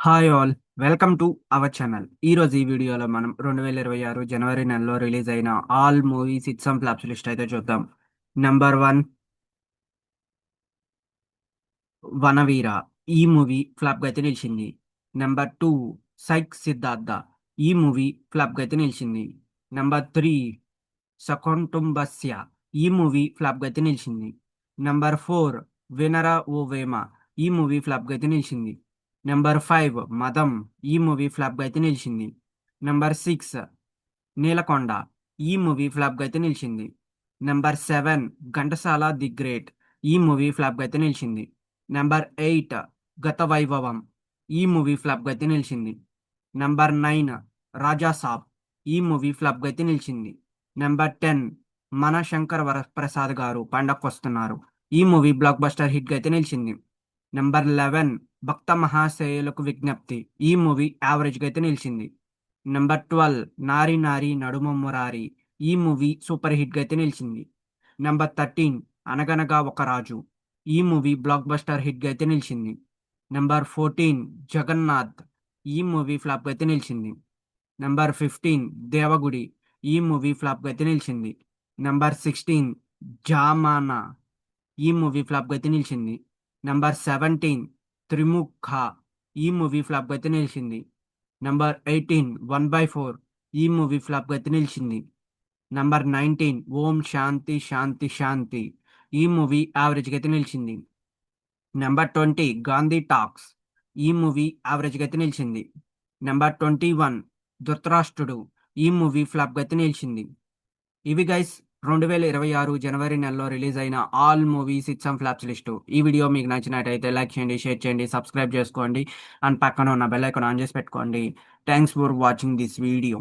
Hi all, welcome to our channel. ఈరోజు ఈ వీడియోలో మనం 2026 జనవరి నెలలో రిలీజ్ అయిన all movies hits and flops list అయితే చూద్దాం. నెంబర్ 1, వనవీర. ఈ మూవీ ఫ్లాప్గా అయితే నిలిచింది. Number 2, psych Siddhartha. ఈ మూవీ ఫ్లాప్గా అయితే నిలిచింది. నెంబర్ 3, సకొంటుంబస్య. ఈ మూవీ ఫ్లాప్గా అయితే నిలిచింది. నెంబర్ 4, వినరా ఓ వేమ. ఈ మూవీ ఫ్లాప్గా అయితే నిలిచింది. నెంబర్ 5, మదం. ఈ మూవీ ఫ్లాప్గా అయితే నిలిచింది. నెంబర్ 6, నీలకొండ. ఈ మూవీ ఫ్లాప్గా అయితే నిలిచింది. Number 7, Ghantasala the great. ఈ మూవీ ఫ్లాప్గా అయితే నిలిచింది. నెంబర్ 8, గత వైభవం. ఈ మూవీ ఫ్లాప్గా అయితే నిలిచింది. నెంబర్ 9, రాజా సాబ్. ఈ మూవీ ఫ్లాప్గా అయితే నిలిచింది. నెంబర్ 10, మన శంకర్ వరప్రసాద్ గారు పండక్కొస్తున్నారు. ఈ మూవీ బ్లాక్ బస్టర్ హిట్గా అయితే నిలిచింది. నెంబర్ 11, భక్త మహాశయులకు విజ్ఞప్తి. ఈ మూవీ యావరేజ్గా అయితే నిలిచింది. నెంబర్ 12, నారి నారి నడుమ మురారి. ఈ మూవీ సూపర్ హిట్గా అయితే నిలిచింది. నెంబర్ 13, అనగనగా ఒక రాజు. ఈ మూవీ బ్లాక్ బస్టర్ హిట్గా అయితే నిలిచింది. నెంబర్ 14, జగన్నాథ్. ఈ మూవీ ఫ్లాప్గా అయితే నిలిచింది. నెంబర్ 15, దేవగుడి. ఈ మూవీ ఫ్లాప్గా అయితే నిలిచింది. నెంబర్ 16, జామానా. ఈ మూవీ ఫ్లాప్గా అయితే నిలిచింది. నెంబర్ 17, త్రిముఖ. ఈ మూవీ ఫ్లాప్గా అయితే నిలిచింది. నంబర్ 18, 1/4. ఈ మూవీ ఫ్లాప్గా అయితే నిలిచింది. నంబర్ 19, ఓం శాంతి శాంతి శాంతి. ఈ మూవీ యావరేజ్గా అయితే నిలిచింది. Number 20, Gandhi talks. ఈ మూవీ యావరేజ్గా అయితే నిలిచింది. నెంబర్ 21, ధృతరాష్ట్రుడు. ఈ మూవీ ఫ్లాప్గా అయితే నిలిచింది. ఇవి గైస్ 2026 జనవరి నెలలో రిలీజ్ అయిన all movies hits and flops list. ఈ వీడియో మీకు నచ్చినట్టయితే లైక్ చేయండి, షేర్ చేయండి, సబ్స్క్రైబ్ చేసుకోండి అండ్ పక్కన ఉన్న బెల్ ఐకాన్ ఆన్ చేసి పెట్టుకోండి. Thanks for watching this video.